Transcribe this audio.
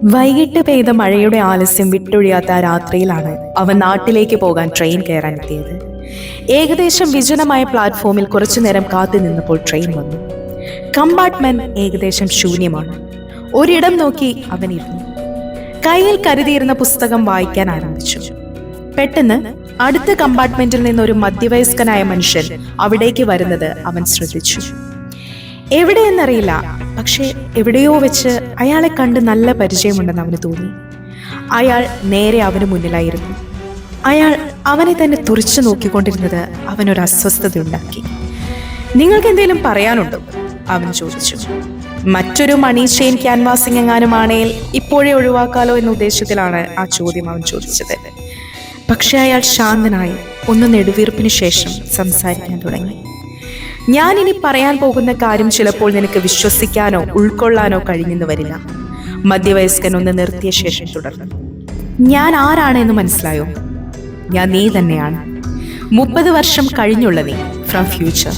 വൈകിട്ട് പെയ്ത മഴയുടെ ആലസ്യം വിട്ടൊഴിയാത്ത ആ രാത്രിയിലാണ് അവൻ നാട്ടിലേക്ക് പോകാൻ ട്രെയിൻ കയറാൻ എത്തിയത്. ഏകദേശം വിജനമായ പ്ലാറ്റ്ഫോമിൽ കുറച്ചു നേരം കാത്തു നിന്നപ്പോൾ ട്രെയിൻ വന്നു. കമ്പാർട്ട്മെന്റ് ഏകദേശം ശൂന്യമാണ്. ഒരിടം നോക്കി അവൻ ഇരുന്നു. കയ്യിൽ കരുതിയിരുന്ന പുസ്തകം വായിക്കാൻ ആരംഭിച്ചു. പെട്ടെന്ന് അടുത്ത കമ്പാർട്ട്മെന്റിൽ നിന്ന് ഒരു മധ്യവയസ്കനായ മനുഷ്യൻ അവിടേക്ക് വരുന്നത് അവൻ ശ്രദ്ധിച്ചു. എവിടെയെന്നറിയില്ല, പക്ഷെ എവിടെയോ വെച്ച് അയാളെ കണ്ട് നല്ല പരിചയമുണ്ടെന്ന് അവന് തോന്നി. അയാൾ നേരെ അവന് മുന്നിലായിരുന്നു. അയാൾ അവനെ തന്നെ തുറിച്ചു നോക്കിക്കൊണ്ടിരുന്നത് അവനൊരു അസ്വസ്ഥത ഉണ്ടാക്കി. നിങ്ങൾക്ക് എന്തെങ്കിലും പറയാനുണ്ടോ? അവൻ ചോദിച്ചു. മറ്റൊരു മണി ചെയിൻ ക്യാൻവാസിംഗ് എങ്ങാനുമാണേൽ ഇപ്പോഴേ ഒഴിവാക്കാലോ എന്ന ഉദ്ദേശത്തിലാണ് ആ ചോദ്യം അവൻ ചോദിച്ചത്. പക്ഷെ അയാൾ ശാന്തനായി ഒന്ന് നെടുവീർപ്പിന് ശേഷം സംസാരിക്കാൻ തുടങ്ങി. ഞാൻ ഇനി പറയാൻ പോകുന്ന കാര്യം ചിലപ്പോൾ നിനക്ക് വിശ്വസിക്കാനോ ഉൾക്കൊള്ളാനോ കഴിഞ്ഞെന്ന് വരില്ല. മധ്യവയസ്കൻ ഒന്ന് നിർത്തിയ ശേഷം തുടർന്നു. ഞാൻ ആരാണ് എന്ന് മനസ്സിലായോ? ഞാൻ നീ തന്നെയാണ്. 30 വർഷം കഴിഞ്ഞുള്ള നീ, ഫ്രം ഫ്യൂച്ചർ.